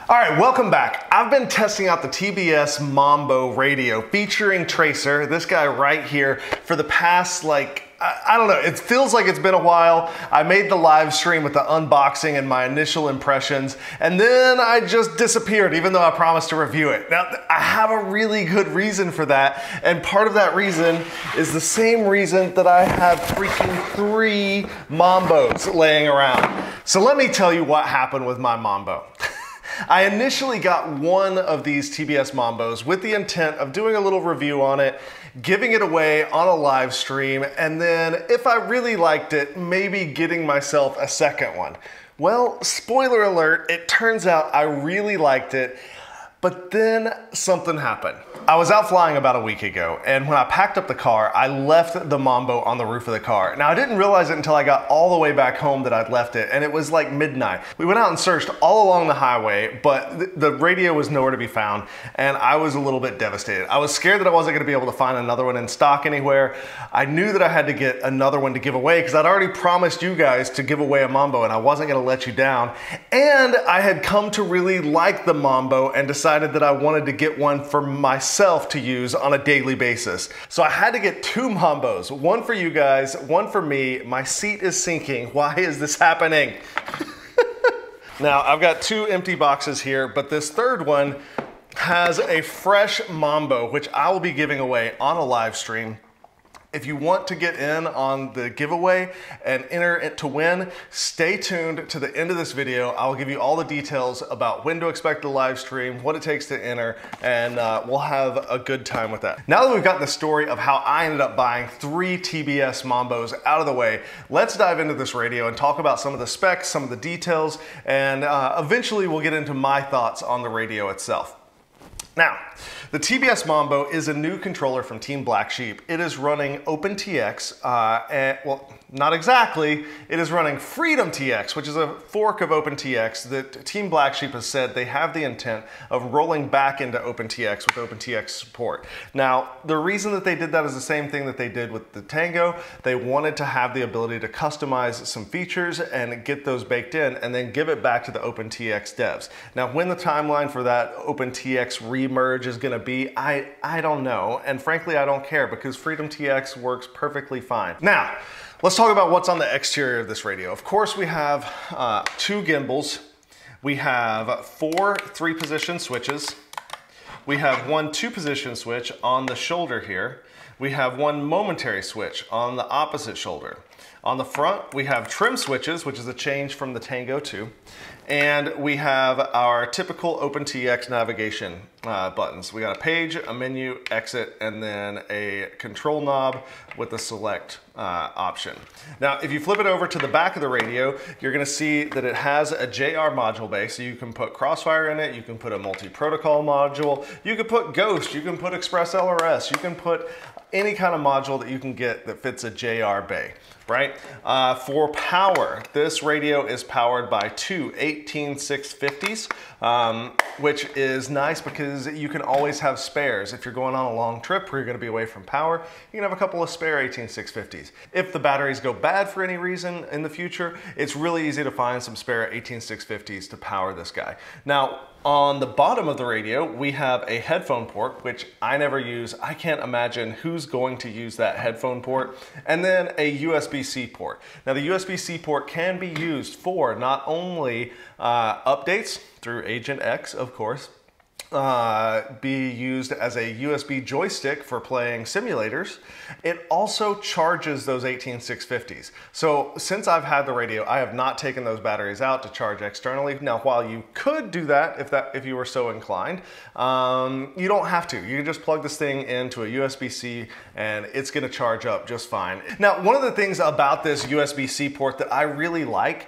All right, welcome back. I've been testing out the TBS Mambo radio featuring Tracer, this guy right here, for the past I don't know, it feels like it's been a while. I made the live stream with the unboxing and my initial impressions, and then I just disappeared even though I promised to review it. Now, I have a really good reason for that, and part of that reason is the same reason that I have freaking 3 Mambos laying around. So let me tell you what happened with my Mambo. I initially got one of these TBS Mambos with the intent of doing a little review on it, giving it away on a live stream, and then if I really liked it, maybe getting myself a second one. Well, spoiler alert, it turns out I really liked it, but then something happened. I was out flying about a week ago, and when I packed up the car, I left the Mambo on the roof of the car. Now, I didn't realize it until I got all the way back home that I'd left it, and it was like midnight. We went out and searched all along the highway, but the radio was nowhere to be found, and I was a little bit devastated. I was scared that I wasn't gonna be able to find another one in stock anywhere. I knew that I had to get another one to give away because I'd already promised you guys to give away a Mambo, and I wasn't gonna let you down. And I had come to really like the Mambo and decided that I wanted to get one for myself to use on a daily basis. So I had to get 2 Mambos, one for you guys, one for me. My seat is sinking. Why is this happening? Now, I've got 2 empty boxes here, but this third one has a fresh Mambo, which I will be giving away on a live stream. If you want to get in on the giveaway and enter it to win, stay tuned to the end of this video. I will give you all the details about when to expect the live stream, what it takes to enter, and we'll have a good time with that. Now that we've got the story of how I ended up buying 3 TBS Mambos out of the way, let's dive into this radio and talk about some of the specs, some of the details, and eventually we'll get into my thoughts on the radio itself. Now, the TBS Mambo is a new controller from Team Black Sheep. It is running OpenTX, well, not exactly. It is running Freedom TX, which is a fork of OpenTX that Team Black Sheep has said they have the intent of rolling back into OpenTX with OpenTX support. Now, the reason that they did that is the same thing that they did with the Tango. They wanted to have the ability to customize some features and get those baked in and then give it back to the OpenTX devs. Now, when the timeline for that OpenTX remerge is gonna be, I don't know, and frankly I don't care because Freedom TX works perfectly fine. Now, let's talk about what's on the exterior of this radio. Of course, we have 2 gimbals, we have 4 3-position switches, we have 1 2-position switch on the shoulder here, we have 1 momentary switch on the opposite shoulder. On the front, we have trim switches, which is a change from the Tango 2. And we have our typical OpenTX navigation buttons. We got a page, a menu, exit, and then a control knob with the select option. Now, if you flip it over to the back of the radio, you're gonna see that it has a JR module base. So you can put Crossfire in it, you can put a multi-protocol module, you can put Ghost, you can put Express LRS, you can put any kind of module that you can get that fits a JR bay, right? For power, this radio is powered by 2 18650s, which is nice because you can always have spares. If you're going on a long trip where you're gonna be away from power, you can have a couple of spare 18650s. If the batteries go bad for any reason in the future, it's really easy to find some spare 18650s to power this guy. Now, on the bottom of the radio, we have a headphone port, which I never use. I can't imagine who's going to use that headphone port. And then a USB-C port. Now, the USB-C port can be used for not only updates through Agent X, of course, be used as a USB joystick for playing simulators. It also charges those 18650s. So since I've had the radio, I have not taken those batteries out to charge externally. Now, while you could do that if you were so inclined, you don't have to. You can just plug this thing into a USB-C and it's gonna charge up just fine. Now, one of the things about this USB-C port that I really like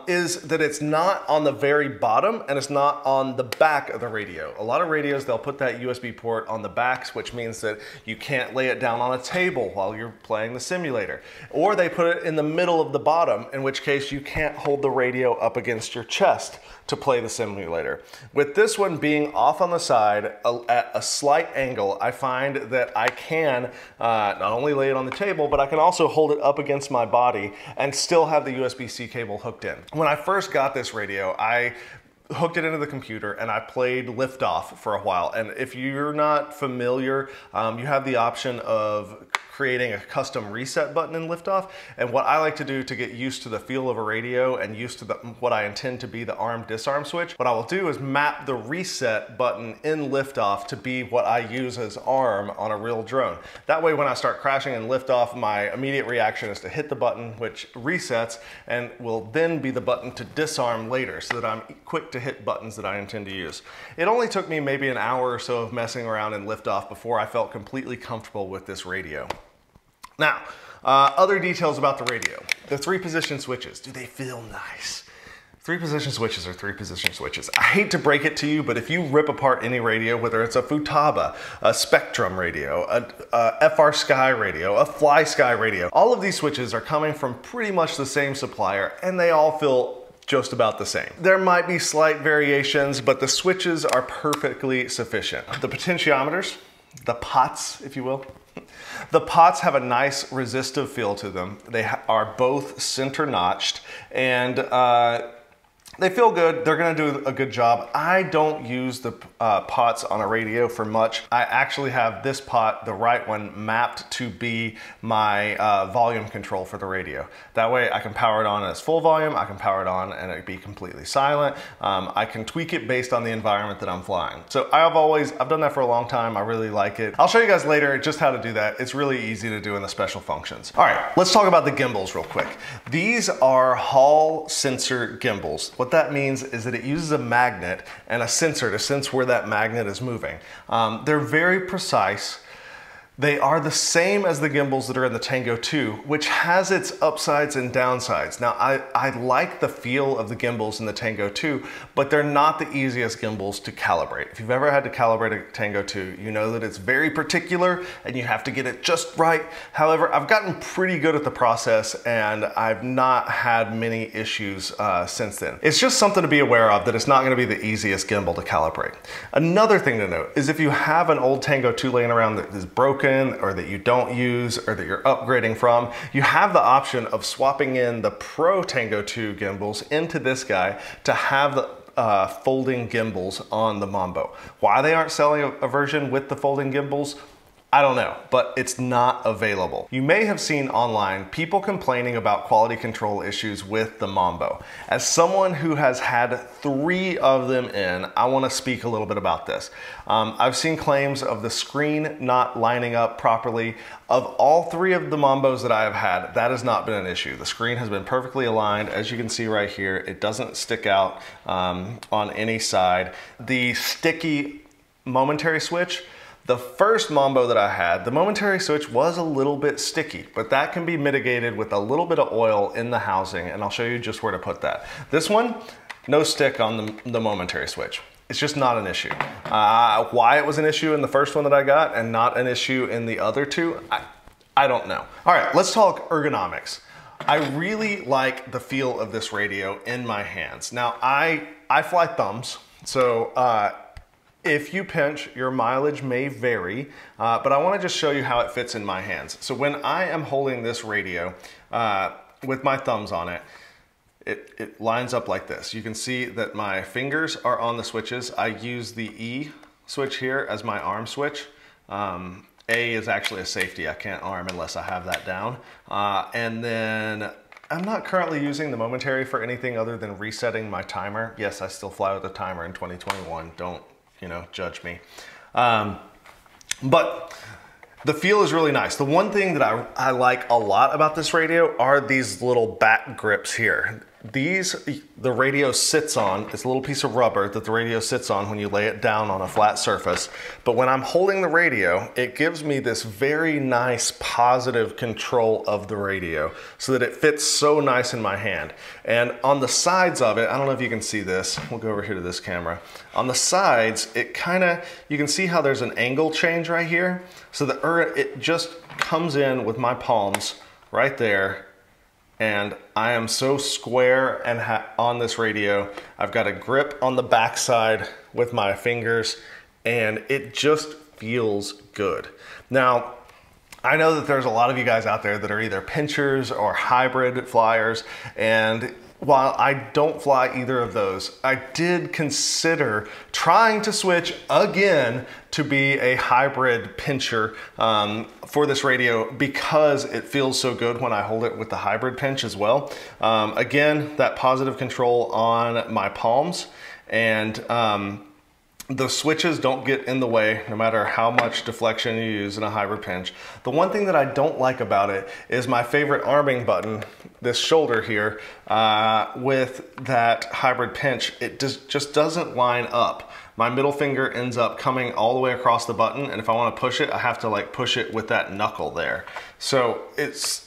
is that it's not on the very bottom and it's not on the back of the radio. A lot of radios, they'll put that USB port on the backs, which means that you can't lay it down on a table while you're playing the simulator. Or they put it in the middle of the bottom, in which case you can't hold the radio up against your chest to play the simulator. With this one being off on the side at a slight angle, I find that I can not only lay it on the table, but I can also hold it up against my body and still have the USB-C cable hooked in. When I first got this radio, I hooked it into the computer and I played Liftoff for a while. And if you're not familiar, you have the option of creating a custom reset button in Liftoff. And what I like to do to get used to the feel of a radio and used to what I intend to be the arm disarm switch, what I will do is map the reset button in Liftoff to be what I use as arm on a real drone. That way when I start crashing in Liftoff, my immediate reaction is to hit the button, which resets, and will then be the button to disarm later, so that I'm quick to hit buttons that I intend to use. It only took me maybe an hour or so of messing around in Liftoff before I felt completely comfortable with this radio. Now, other details about the radio. The 3-position switches, do they feel nice? 3-position switches are 3-position switches. I hate to break it to you, but if you rip apart any radio, whether it's a Futaba, a Spectrum radio, a FR Sky radio, a Fly Sky radio, all of these switches are coming from pretty much the same supplier, and they all feel just about the same. There might be slight variations, but the switches are perfectly sufficient. The potentiometers, the pots, if you will, the pots have a nice resistive feel to them. They are both center notched, and they feel good. They're gonna do a good job. I don't use the pots on a radio for much. I actually have this pot, the right one, mapped to be my volume control for the radio. That way I can power it on as full volume, I can power it on and it be completely silent. I can tweak it based on the environment that I'm flying. So I've done that for a long time. I really like it. I'll show you guys later just how to do that. It's really easy to do in the special functions. All right, let's talk about the gimbals real quick. These are Hall sensor gimbals. What that means is that it uses a magnet and a sensor to sense where that magnet is moving. They're very precise. They are the same as the gimbals that are in the Tango 2, which has its upsides and downsides. Now, I like the feel of the gimbals in the Tango 2, but they're not the easiest gimbals to calibrate. If you've ever had to calibrate a Tango 2, you know that it's very particular and you have to get it just right. However, I've gotten pretty good at the process and I've not had many issues since then. It's just something to be aware of, that it's not gonna be the easiest gimbal to calibrate. Another thing to note is if you have an old Tango 2 laying around that is broken, or that you don't use, or that you're upgrading from, you have the option of swapping in the Pro Tango 2 gimbals into this guy to have the folding gimbals on the Mambo. Why they aren't selling a version with the folding gimbals, I don't know, but it's not available. You may have seen online people complaining about quality control issues with the Mambo. As someone who has had 3 of them in, I want to speak a little bit about this. I've seen claims of the screen not lining up properly. Of all 3 of the Mambos that I have had, that has not been an issue. The screen has been perfectly aligned. As you can see right here, it doesn't stick out on any side. The sticky Momentary switch, the first Mambo that I had, the Momentary switch was a little bit sticky, but that can be mitigated with a little bit of oil in the housing, and I'll show you just where to put that. This one, no stick on the Momentary switch. It's just not an issue. Why it was an issue in the first one that I got and not an issue in the other 2, I don't know. All right, let's talk ergonomics. I really like the feel of this radio in my hands. Now, I fly thumbs, so if you pinch, your mileage may vary, but I want to just show you how it fits in my hands. So when I am holding this radio with my thumbs on it, it lines up like this. You can see that my fingers are on the switches. I use the E switch here as my arm switch. A is actually a safety. I can't arm unless I have that down. And then I'm not currently using the Momentary for anything other than resetting my timer. Yes, I still fly with a timer in 2021. Don't, judge me. But the feel is really nice. The one thing that I like a lot about this radio are these little back grips here. The radio sits on, it's a little piece of rubber that the radio sits on when you lay it down on a flat surface. But when I'm holding the radio, it gives me this very nice positive control of the radio so that it fits so nice in my hand. And on the sides of it, I don't know if you can see this. We'll go over here to this camera. On the sides, you can see how there's an angle change right here. So it just comes in with my palms right there. And I am so square and on this radio. I've got a grip on the backside with my fingers, and it just feels good. Now, I know that there's a lot of you guys out there that are either pinchers or hybrid flyers, and while I don't fly either of those, I did consider trying to switch again to be a hybrid pincher for this radio because it feels so good when I hold it with the hybrid pinch as well. Again, that positive control on my palms, and the switches don't get in the way no matter how much deflection you use in a hybrid pinch. The one thing that I don't like about it is my favorite arming button, this shoulder here, with that hybrid pinch, it just doesn't line up. My middle finger ends up coming all the way across the button, and if I want to push it, I have to like push it with that knuckle there. So is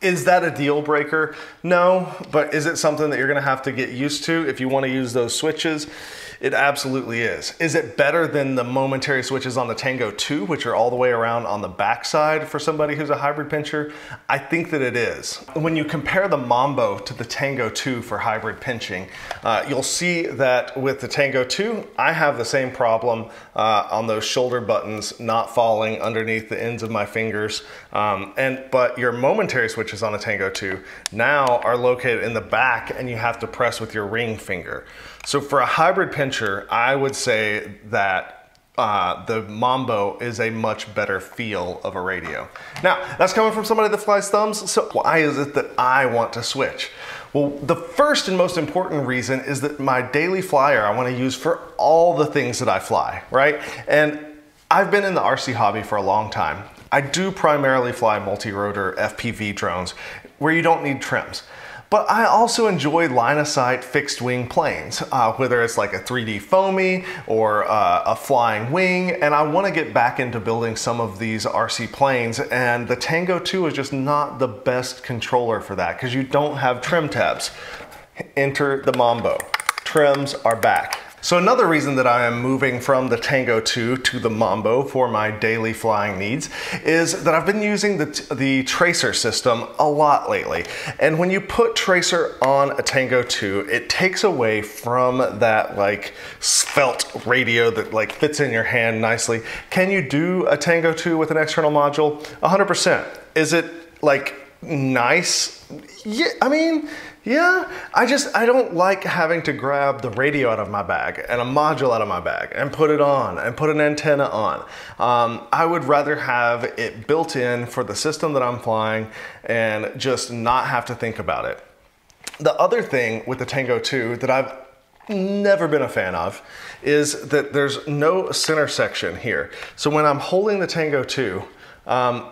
that a deal breaker? No, but is it something that you're gonna have to get used to if you wanna use those switches? It absolutely is. Is it better than the Momentary switches on the Tango 2, which are all the way around on the backside for somebody who's a hybrid pincher? I think that it is. When you compare the Mambo to the Tango 2 for hybrid pinching, you'll see that with the Tango 2, I have the same problem on those shoulder buttons not falling underneath the ends of my fingers. But your Momentary switches on a Tango 2 now are located in the back, and you have to press with your ring finger. So for a hybrid pincher, I would say that the Mambo is a much better feel of a radio. Now, that's coming from somebody that flies thumbs, so why is it that I want to switch? Well, the first and most important reason is that my daily flyer I want to use for all the things that I fly, right? And I've been in the RC hobby for a long time. I do primarily fly multi-rotor FPV drones where you don't need trims. But I also enjoy line-of-sight fixed-wing planes, whether it's like a 3D foamy or a flying wing, and I want to get back into building some of these RC planes, and the Tango 2 is just not the best controller for that because you don't have trim tabs. Enter the Mambo. Trims are back. So another reason that I am moving from the Tango 2 to the Mambo for my daily flying needs is that I've been using the tracer system a lot lately. And when you put tracer on a Tango 2, it takes away from that like svelte radio that like fits in your hand nicely. Can you do a Tango 2 with an external module? 100%. Is it like nice? Yeah, I mean, yeah, I don't like having to grab the radio out of my bag and a module out of my bag and put it on and put an antenna on. I would rather have it built in for the system that I'm flying and just not have to think about it. The other thing with the Tango 2 that I've never been a fan of is that there's no center section here. So when I'm holding the Tango 2,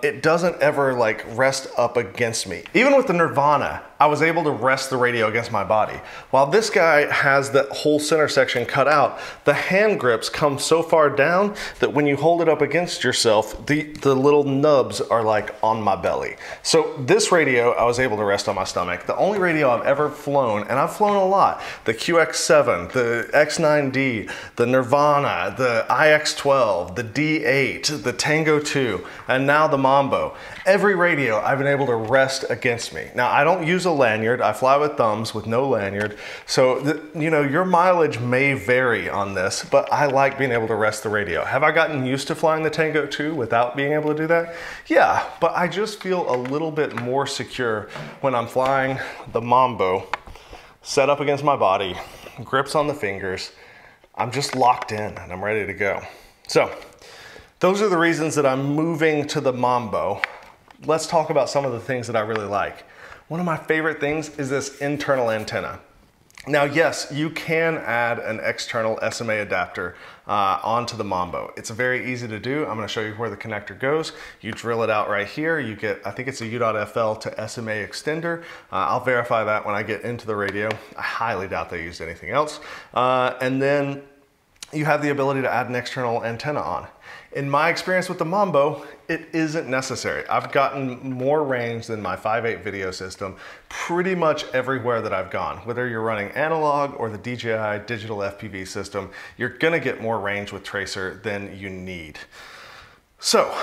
it doesn't ever like rest up against me. Even with the Nirvana, I was able to rest the radio against my body. While this guy has that whole center section cut out, the hand grips come so far down that when you hold it up against yourself, the little nubs are like on my belly. So this radio, I was able to rest on my stomach. The only radio I've ever flown, and I've flown a lot, the QX7, the X9D, the Nirvana, the IX12, the D8, the Tango 2, and now the Mambo. Every radio I've been able to rest against me. Now I don't use a lanyard, I fly with thumbs with no lanyard, so you know, your mileage may vary on this, but I like being able to rest the radio. Have I gotten used to flying the Tango 2 without being able to do that? Yeah, but I just feel a little bit more secure when I'm flying the Mambo, set up against my body, grips on the fingers. I'm just locked in and I'm ready to go. So those are the reasons that I'm moving to the Mambo. Let's talk about some of the things that I really like. One of my favorite things is this internal antenna. Now, yes, you can add an external SMA adapter onto the Mambo. It's very easy to do. I'm going to show you where the connector goes. You drill it out right here. You get, I think it's a U.FL to SMA extender. I'll verify that when I get into the radio. I highly doubt they used anything else. And then you have the ability to add an external antenna on. In my experience with the Mambo, it isn't necessary. I've gotten more range than my 5.8 video system pretty much everywhere that I've gone. Whether you're running analog or the DJI digital FPV system, you're gonna get more range with tracer than you need. So,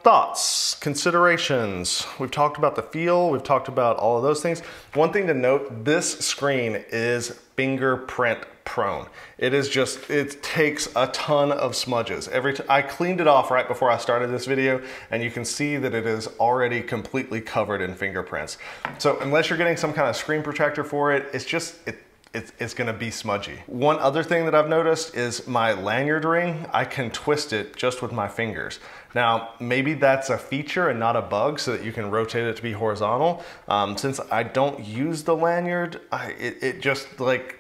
thoughts, considerations. We've talked about the feel, we've talked about all of those things. One thing to note, this screen is fingerprint prone. It is just, it takes a ton of smudges. I cleaned it off right before I started this video, and you can see that it is already completely covered in fingerprints. So unless you're getting some kind of screen protector for it, it's just, it's gonna be smudgy. One other thing that I've noticed is my lanyard ring, I can twist it just with my fingers. Now, maybe that's a feature and not a bug so that you can rotate it to be horizontal. Since I don't use the lanyard, it just like,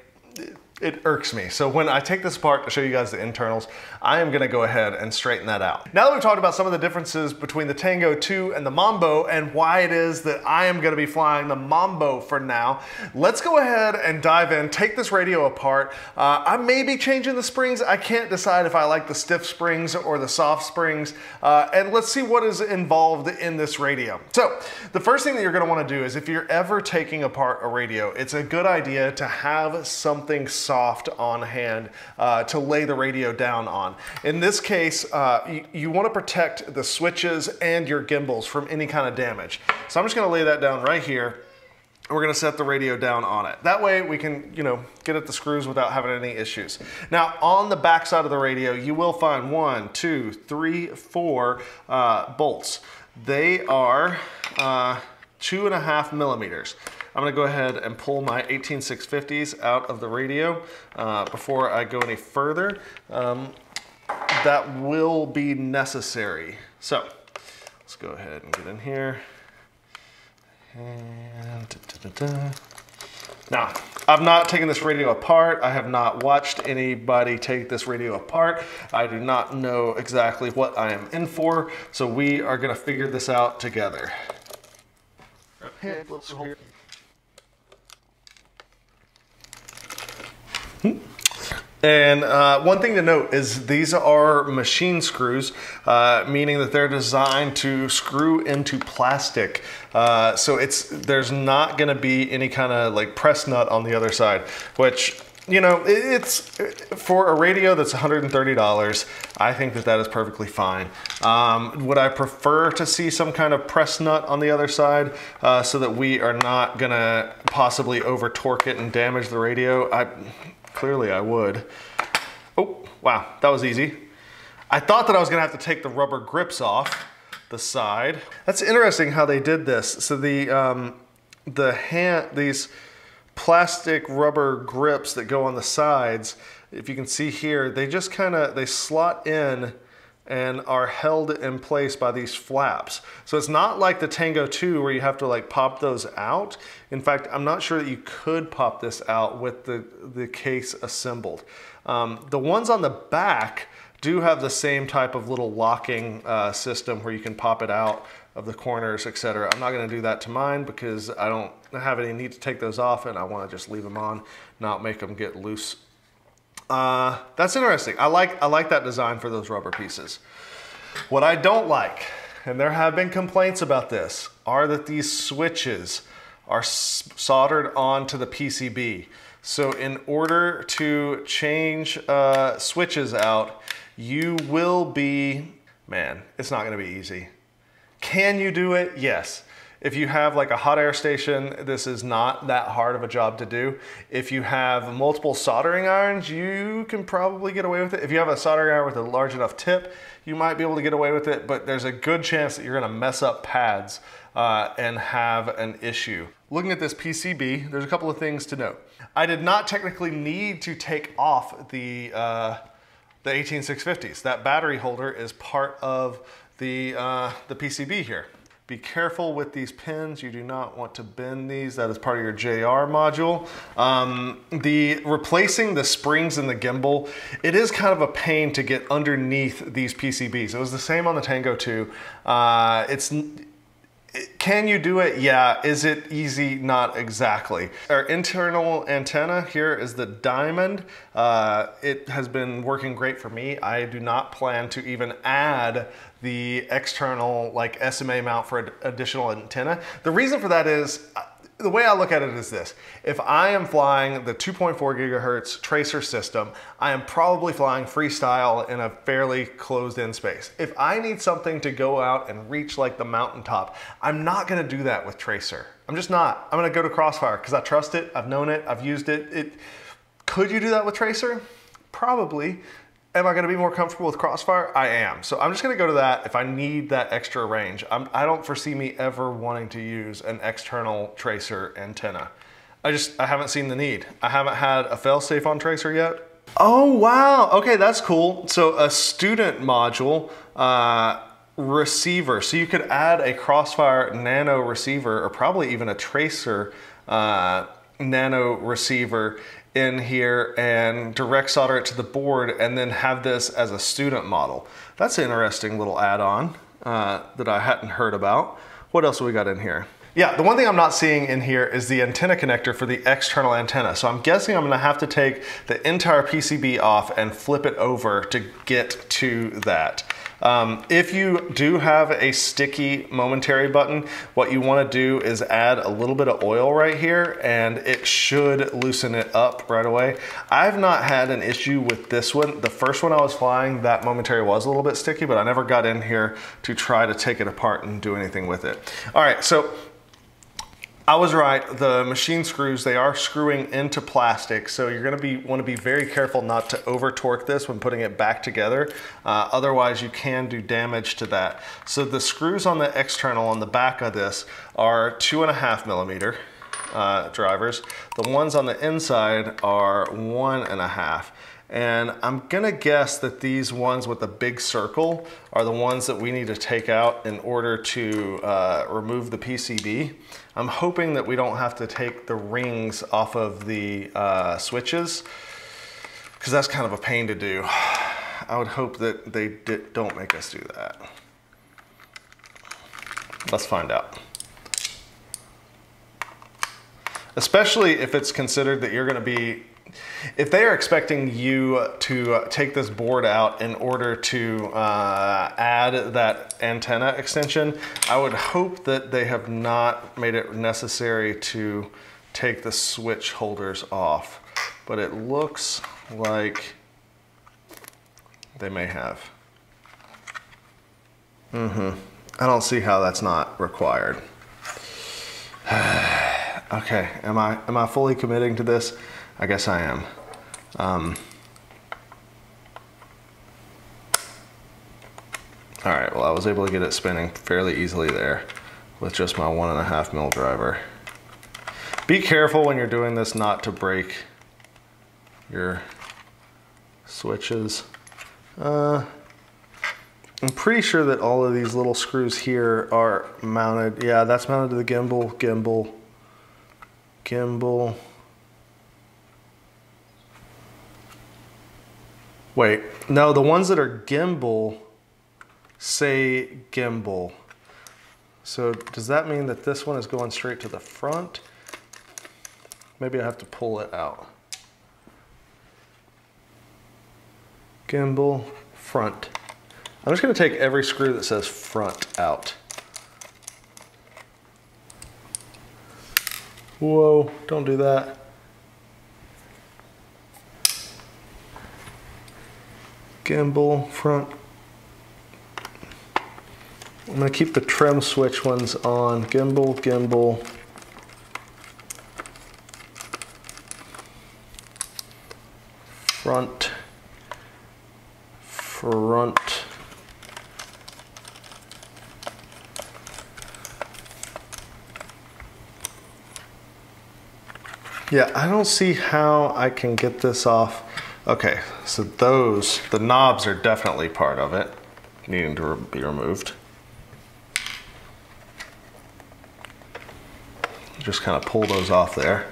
it irks me. So when I take this apart to show you guys the internals, I am gonna go ahead and straighten that out. Now that we've talked about some of the differences between the Tango 2 and the Mambo and why it is that I am gonna be flying the Mambo for now, let's go ahead and dive in, take this radio apart. I may be changing the springs. I can't decide if I like the stiff springs or the soft springs. And let's see what is involved in this radio. So the first thing that you're gonna wanna do is if you're ever taking apart a radio, it's a good idea to have something soft on hand to lay the radio down on. In this case, you want to protect the switches and your gimbals from any kind of damage. So I'm just going to lay that down right here. We're going to set the radio down on it. That way we can, get at the screws without having any issues. Now on the back side of the radio, you will find 1, 2, 3, 4 bolts. They are 2.5 millimeters. I'm gonna go ahead and pull my 18650s out of the radio before I go any further. That will be necessary. So let's go ahead and get in here. And Now, I've not taken this radio apart. I have not watched anybody take this radio apart. I do not know exactly what I am in for, so we are gonna figure this out together. And one thing to note is these are machine screws, meaning that they're designed to screw into plastic. So there's not going to be any kind of like press nut on the other side, which, it's for a radio that's $130. I think that is perfectly fine. Would I prefer to see some kind of press nut on the other side so that we are not going to possibly over torque it and damage the radio? Clearly I would. Oh, wow, that was easy. I thought that I was gonna have to take the rubber grips off the side. That's interesting how they did this. So these plastic rubber grips that go on the sides, if you can see here, they just they slot in and are held in place by these flaps. So it's not like the Tango 2 where you have to like pop those out. In fact, I'm not sure that you could pop this out with the case assembled. The ones on the back do have the same type of little locking system where you can pop it out of the corners, etc. I'm not gonna do that to mine because I don't have any need to take those off and I wanna just leave them on, not make them get loose. That's interesting. I like that design for those rubber pieces. What I don't like, and there have been complaints about this, are that these switches are soldered onto the PCB. So in order to change switches out, you will be, man, it's not gonna be easy. Can you do it? Yes. If you have like a hot air station, this is not that hard of a job to do. If you have multiple soldering irons, you can probably get away with it. If you have a soldering iron with a large enough tip, you might be able to get away with it, but there's a good chance that you're gonna mess up pads and have an issue. Looking at this PCB, there's a couple of things to note. I did not technically need to take off the 18650s. That battery holder is part of the PCB here. Be careful with these pins. You do not want to bend these. That is part of your JR module. Replacing the springs in the gimbal, it is kind of a pain to get underneath these PCBs. It was the same on the Tango 2. Can you do it? Yeah. Is it easy? Not exactly. Our internal antenna here is the diamond. It has been working great for me. I do not plan to even add the external like SMA mount for an additional antenna. The reason for that is, the way I look at it is this. If I am flying the 2.4 gigahertz tracer system, I am probably flying freestyle in a fairly closed-in space. If I need something to go out and reach like the mountaintop, I'm not gonna do that with tracer. I'm just not. I'm gonna go to Crossfire because I trust it, I've known it, I've used it. Could you do that with Tracer? Probably. Am I gonna be more comfortable with Crossfire? I am. So I'm just gonna go to that if I need that extra range. I don't foresee me ever wanting to use an external Tracer antenna. I haven't seen the need. I haven't had a failsafe on Tracer yet. Oh, wow. Okay, that's cool. So a student module receiver. So you could add a Crossfire nano receiver or probably even a Tracer nano receiver in here and direct solder it to the board and then have this as a student model. That's an interesting little add-on that I hadn't heard about. What else have we got in here? Yeah, the one thing I'm not seeing in here is the antenna connector for the external antenna. So I'm guessing I'm gonna have to take the entire PCB off and flip it over to get to that. If you do have a sticky Momentary button, what you want to do is add a little bit of oil right here and it should loosen it up right away. I've not had an issue with this one. The first one I was flying, that Momentary was a little bit sticky, but I never got in here to try to take it apart and do anything with it. All right, so I was right, the machine screws, they are screwing into plastic, so you're gonna want to be very careful not to over torque this when putting it back together. Otherwise you can do damage to that. So the screws on the external on the back of this are 2.5 millimeter drivers. The ones on the inside are 1.5. And I'm gonna guess that these ones with the big circle are the ones that we need to take out in order to remove the PCB. I'm hoping that we don't have to take the rings off of the switches, because that's kind of a pain to do. I would hope that they don't make us do that. Let's find out. Especially if it's considered that you're gonna be, if they are expecting you to take this board out in order to add that antenna extension, I would hope that they have not made it necessary to take the switch holders off. But it looks like they may have. I don't see how that's not required. Okay, am I fully committing to this? I guess I am. All right, well, I was able to get it spinning fairly easily there with just my 1.5 mil driver. Be careful when you're doing this not to break your switches. I'm pretty sure that all of these little screws here are mounted. Yeah, that's mounted to the gimbal. Wait, no, the ones that are gimbal say gimbal. So does that mean that this one is going straight to the front? Maybe I have to pull it out. Gimbal, front. I'm just gonna take every screw that says front out. Whoa, don't do that. Gimbal, front. I'm gonna keep the trim switch ones on. Gimbal. Front. Yeah, I don't see how I can get this off. Okay, so the knobs are definitely part of it, needing to be removed. Just kind of pull those off there.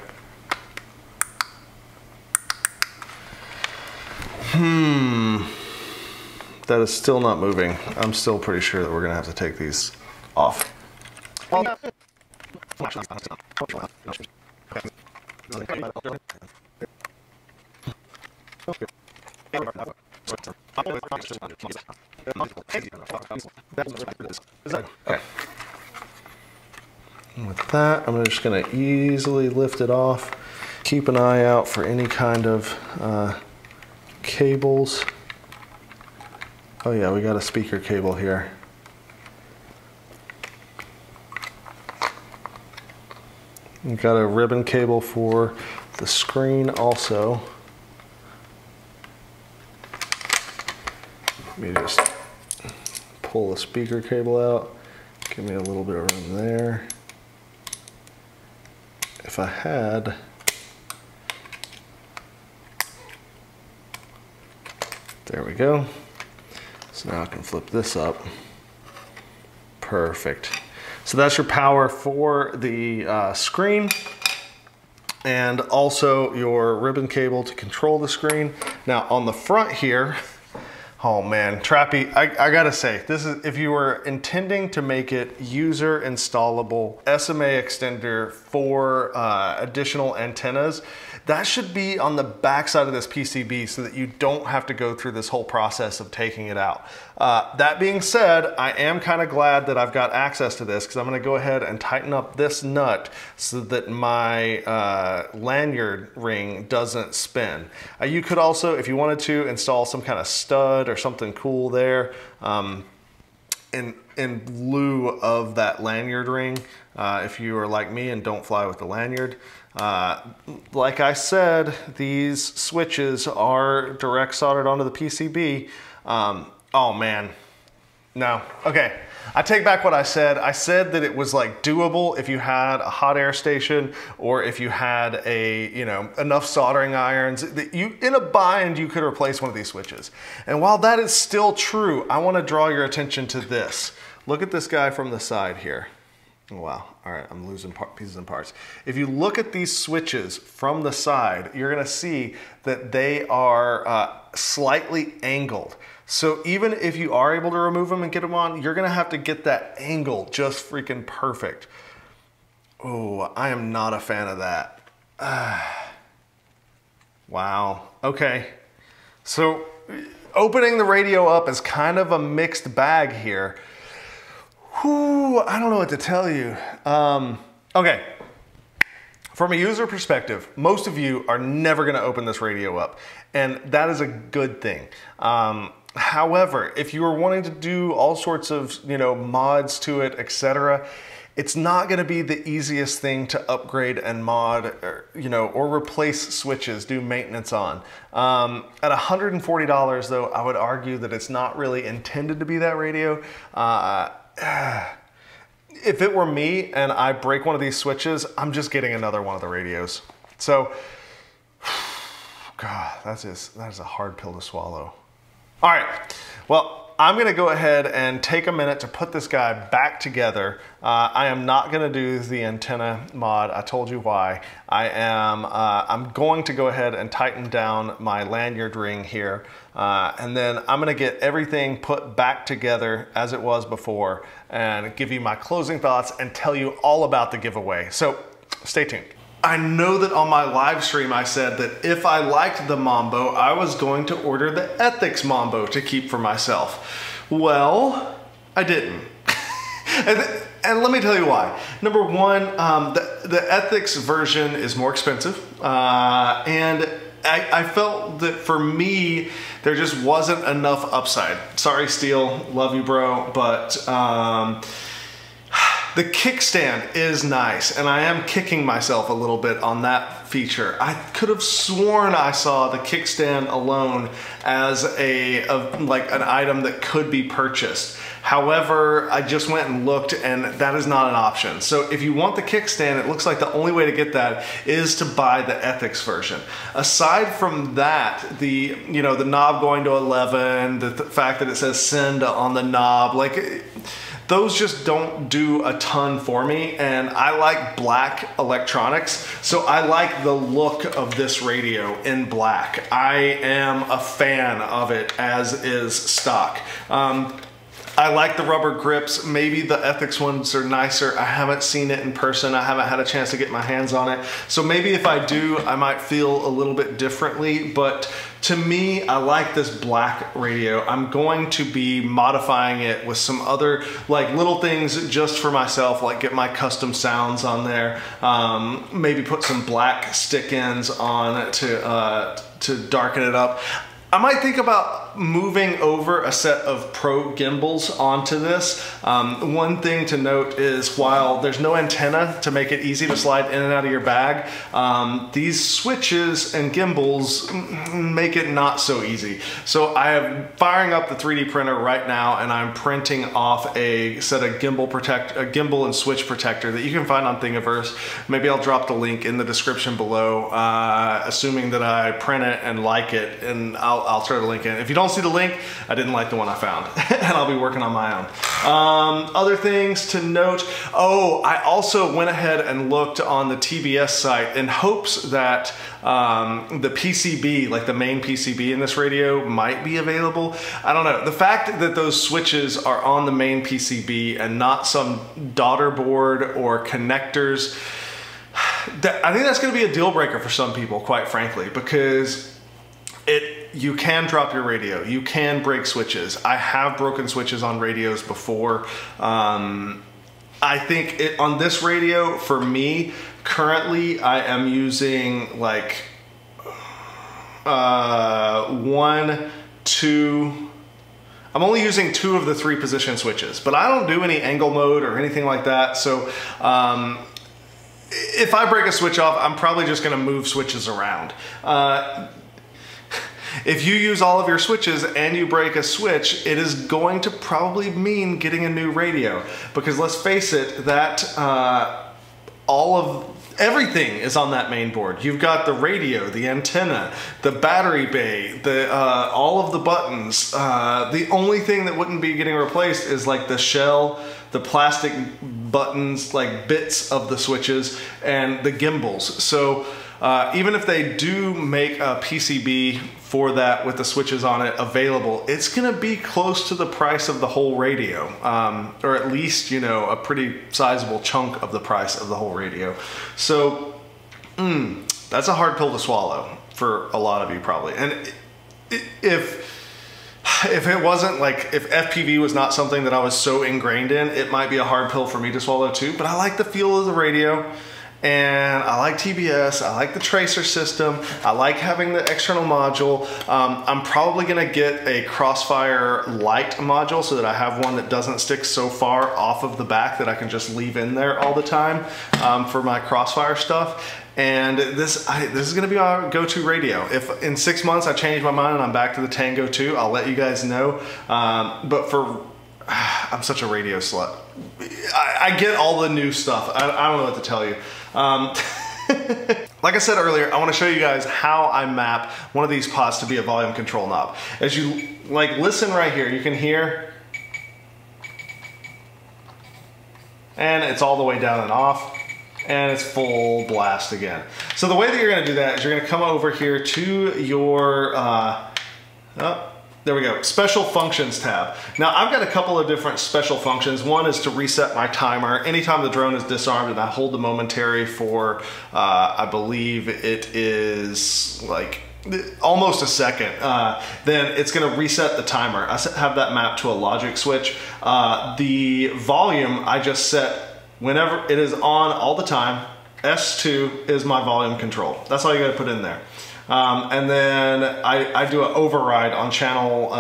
That is still not moving. I'm still pretty sure that we're gonna have to take these off. Okay. And with that, I'm just going to easily lift it off. Keep an eye out for any kind of cables. Oh yeah, we got a speaker cable here. We've got a ribbon cable for the screen also. Let me just pull the speaker cable out. Give me a little bit of room there. If I had, there we go. So now I can flip this up. Perfect. So that's your power for the screen, and also your ribbon cable to control the screen. Now on the front here, oh man, Trappy, I gotta say, this is, if you were intending to make it user installable SMA extender for additional antennas, that should be on the back side of this PCB so that you don't have to go through this whole process of taking it out. That being said, I am kind of glad that I've got access to this, because I'm gonna go ahead and tighten up this nut so that my lanyard ring doesn't spin. You could also, if you wanted to, install some kind of stud or something cool there in lieu of that lanyard ring, if you are like me and don't fly with the lanyard. Like I said, these switches are direct soldered onto the PCB. Oh man, no, okay. I take back what I said. I said that it was like doable if you had a hot air station, or if you had a, you know, enough soldering irons that you, in a bind, you could replace one of these switches. And while that is still true, I want to draw your attention to this. Look at this guy from the side here. Oh, wow, all right, I'm losing pieces and parts. If you look at these switches from the side, you're gonna see that they are slightly angled. So even if you are able to remove them and get them on, you're gonna have to get that angle just freaking perfect. Oh, I am not a fan of that. Wow, okay. So opening the radio up is kind of a mixed bag here. Whew, I don't know what to tell you. Okay, from a user perspective, most of you are never gonna open this radio up, and that is a good thing. However, if you are wanting to do all sorts of, you know, mods to it, etc., it's not gonna be the easiest thing to upgrade and mod, or, you know, or replace switches, do maintenance on. At $140 though, I would argue that it's not really intended to be that radio. If it were me and I break one of these switches, I'm just getting another one of the radios. So, God, that is a hard pill to swallow. All right, well, I'm gonna go ahead and take a minute to put this guy back together. I am not gonna do the antenna mod. I told you why. I'm going to go ahead and tighten down my lanyard ring here. And then I'm gonna get everything put back together as it was before and give you my closing thoughts and tell you all about the giveaway. So stay tuned. I know that on my live stream I said that if I liked the Mambo, I was going to order the Ethics Mambo to keep for myself. Well, I didn't. And let me tell you why. Number one, the Ethics version is more expensive, and I felt that for me, there just wasn't enough upside. Sorry, Steel, love you, bro, but the kickstand is nice, and I am kicking myself a little bit on that feature. I could have sworn I saw the kickstand alone as like an item that could be purchased. However, I just went and looked, and that is not an option. So if you want the kickstand, it looks like the only way to get that is to buy the Ethics version. Aside from that, the knob going to 11, the fact that it says send on the knob, like, those just don't do a ton for me, and I like black electronics, so I like the look of this radio in black. I am a fan of it as is stock. I like the rubber grips. Maybe the Ethics ones are nicer. I haven't seen it in person. I haven't had a chance to get my hands on it. So maybe if I do, I might feel a little bit differently. But to me, I like this black radio. I'm going to be modifying it with some other like little things just for myself, like get my custom sounds on there. Maybe put some black stick ends on to darken it up. I might think about moving over a set of Pro gimbals onto this. One thing to note is while there's no antenna to make it easy to slide in and out of your bag, these switches and gimbals make it not so easy. So I am firing up the 3D printer right now, and I'm printing off a set of gimbal and switch protector that you can find on Thingiverse. Maybe I'll drop the link in the description below, assuming that I print it and like it, and I'll throw the link in. If you don't see the link, I didn't like the one I found, and I'll be working on my own. Other things to note, I also went ahead and looked on the TBS site in hopes that the PCB, like the main PCB in this radio, might be available. I don't know. The fact that those switches are on the main PCB and not some daughter board or connectors, I think that's going to be a deal breaker for some people, quite frankly, because you can drop your radio, you can break switches. I have broken switches on radios before. I think on this radio, for me, currently I am using like 1, 2, I'm only using 2 of the 3 position switches, but I don't do any angle mode or anything like that. So if I break a switch off, I'm probably just gonna move switches around. If you use all of your switches and you break a switch, it is going to probably mean getting a new radio, because let's face it, that everything is on that main board. You've got the radio, the antenna, the battery bay, all of the buttons. The only thing that wouldn't be getting replaced is like the shell, the plastic buttons, like bits of the switches, and the gimbals. So even if they do make a PCB for that with the switches on it available, it's gonna be close to the price of the whole radio, or at least, you know, a pretty sizable chunk of the price of the whole radio. So that's a hard pill to swallow for a lot of you probably. And if it wasn't like, if FPV was not something that I was so ingrained in, it might be a hard pill for me to swallow too, but I like the feel of the radio. And I like TBS, I like the tracer system, I like having the external module. I'm probably gonna get a Crossfire Lite module so that I have one that doesn't stick so far off of the back that I can just leave in there all the time for my Crossfire stuff. And this is gonna be our go-to radio. If in 6 months I change my mind and I'm back to the Tango 2, I'll let you guys know. But I'm such a radio slut. I get all the new stuff. I don't know what to tell you. Like I said earlier, I want to show you guys how I map one of these pots to be a volume control knob. As you listen right here, you can hear, and it's all the way down and off, and it's full blast again. So the way that you're going to do that is you're going to come over here to your there we go, special functions tab. Now I've got a couple of different special functions. One is to reset my timer. Anytime the drone is disarmed and I hold the Momentary for, I believe it is like almost a second, then it's gonna reset the timer. I have that mapped to a logic switch. The volume I just set whenever it is on all the time. S2 is my volume control. That's all you gotta put in there. And then I do an override on channel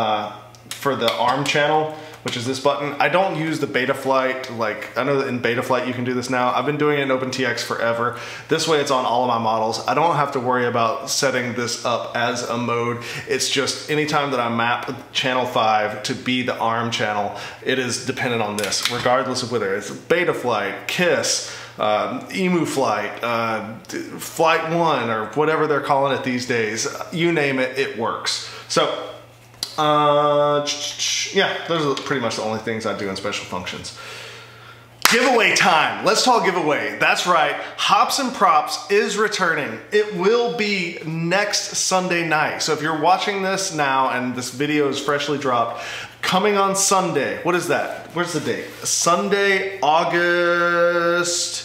for the ARM channel, which is this button. I don't use the Betaflight, I know that in Betaflight you can do this now. I've been doing it in OpenTX forever. This way it's on all of my models. I don't have to worry about setting this up as a mode. It's just anytime that I map channel 5 to be the ARM channel, it is dependent on this, regardless of whether it's Betaflight, KISS, Emu Flight, Flight 1, or whatever they're calling it these days. You name it, it works. So, yeah, those are pretty much the only things I do in special functions. Giveaway time. Let's talk giveaway. That's right. Hops and Props is returning. It will be next Sunday night. So if you're watching this now and this video is freshly dropped, coming on Sunday. What is that? Where's the date? Sunday, August...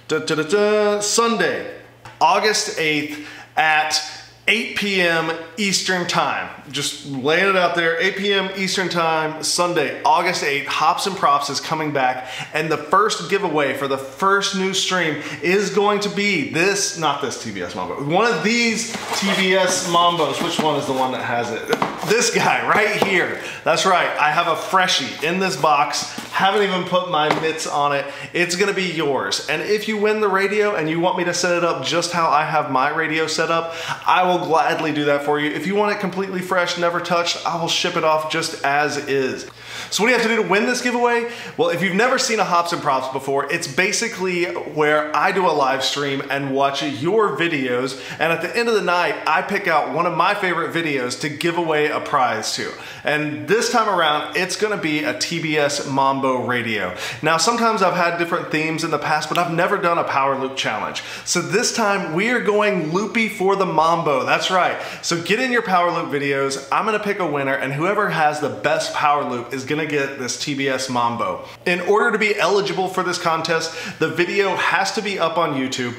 Sunday, August 8th at 8 p.m. Eastern Time. Just laying it out there, 8 p.m. Eastern Time, Sunday, August 8th, Hops and Props is coming back, and the first giveaway for the first new stream is going to be this, not this TBS Mambo, one of these TBS Mambos. Which one is the one that has it? This guy right here. That's right, I have a freshie in this box. Haven't even put my mitts on it. It's gonna be yours. And if you win the radio and you want me to set it up just how I have my radio set up, I will gladly do that for you. If you want it completely fresh, never touched, I will ship it off just as is. So what do you have to do to win this giveaway? Well, if you've never seen a Hops and Props before, it's basically where I do a live stream and watch your videos, and at the end of the night, I pick out one of my favorite videos to give away a prize to. And this time around, it's gonna be a TBS Mambo radio. Now, sometimes I've had different themes in the past, but I've never done a power loop challenge. So this time, we are going loopy for the Mambo. That's right. So get in your power loop videos. I'm gonna pick a winner, and whoever has the best power loop is gonna get this TBS Mambo. In order to be eligible for this contest, the video has to be up on YouTube.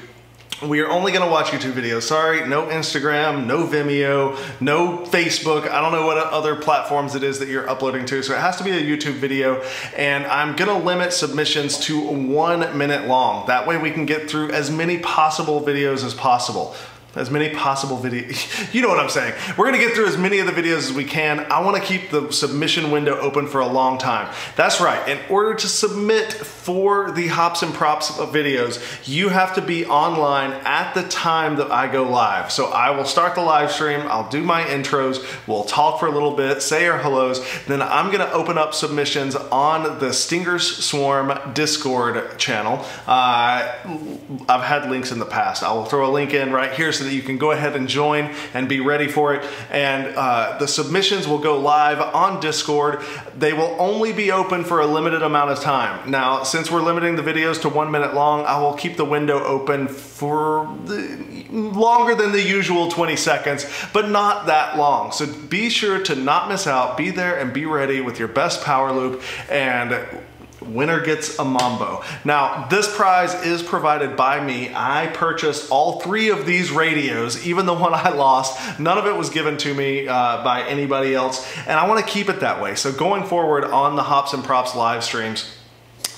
We are only gonna watch YouTube videos. Sorry, no Instagram, no Vimeo, no Facebook. I don't know what other platforms it is that you're uploading to, so it has to be a YouTube video, and I'm gonna limit submissions to 1 minute long. That way we can get through as many possible videos as possible. As many possible videos, you know what I'm saying. We're gonna get through as many of the videos as we can. I wanna keep the submission window open for a long time. That's right, in order to submit for the Hops and Props videos, you have to be online at the time that I go live. So I will start the live stream, I'll do my intros, we'll talk for a little bit, say our hellos, then I'm gonna open up submissions on the Stingers Swarm Discord channel. I've had links in the past. I will throw a link in right here so that you can go ahead and join and be ready for it. And the submissions will go live on Discord. They will only be open for a limited amount of time. Now, since we're limiting the videos to 1 minute long, I will keep the window open for longer than the usual 20 seconds, but not that long. So be sure to not miss out. Be there and be ready with your best power loop, and winner gets a Mambo. Now, this prize is provided by me. I purchased all 3 of these radios, even the one I lost. None of it was given to me by anybody else, and I want to keep it that way. So going forward on the Hops and Props live streams,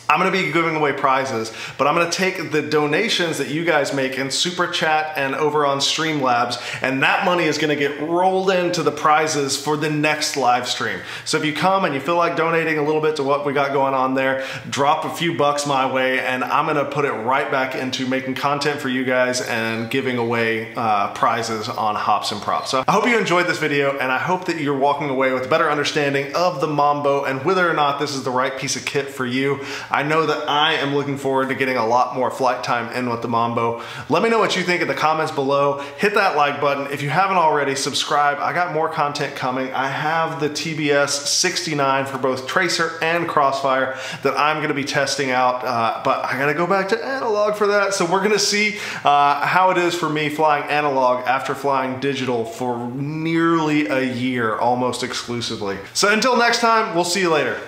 I'm gonna be giving away prizes, but I'm gonna take the donations that you guys make in Super Chat and over on Streamlabs, and that money is gonna get rolled into the prizes for the next live stream. So if you come and you feel like donating a little bit to what we got going on there, drop a few bucks my way, and I'm gonna put it right back into making content for you guys and giving away prizes on Hops and Props. So I hope you enjoyed this video, and I hope that you're walking away with a better understanding of the Mambo and whether or not this is the right piece of kit for you. I know that I am looking forward to getting a lot more flight time in with the Mambo. Let me know what you think in the comments below. Hit that like button. If you haven't already, subscribe. I got more content coming. I have the TBS 69 for both Tracer and Crossfire that I'm gonna be testing out, but I gotta go back to analog for that. So we're gonna see how it is for me flying analog after flying digital for nearly a year, almost exclusively. So until next time, we'll see you later.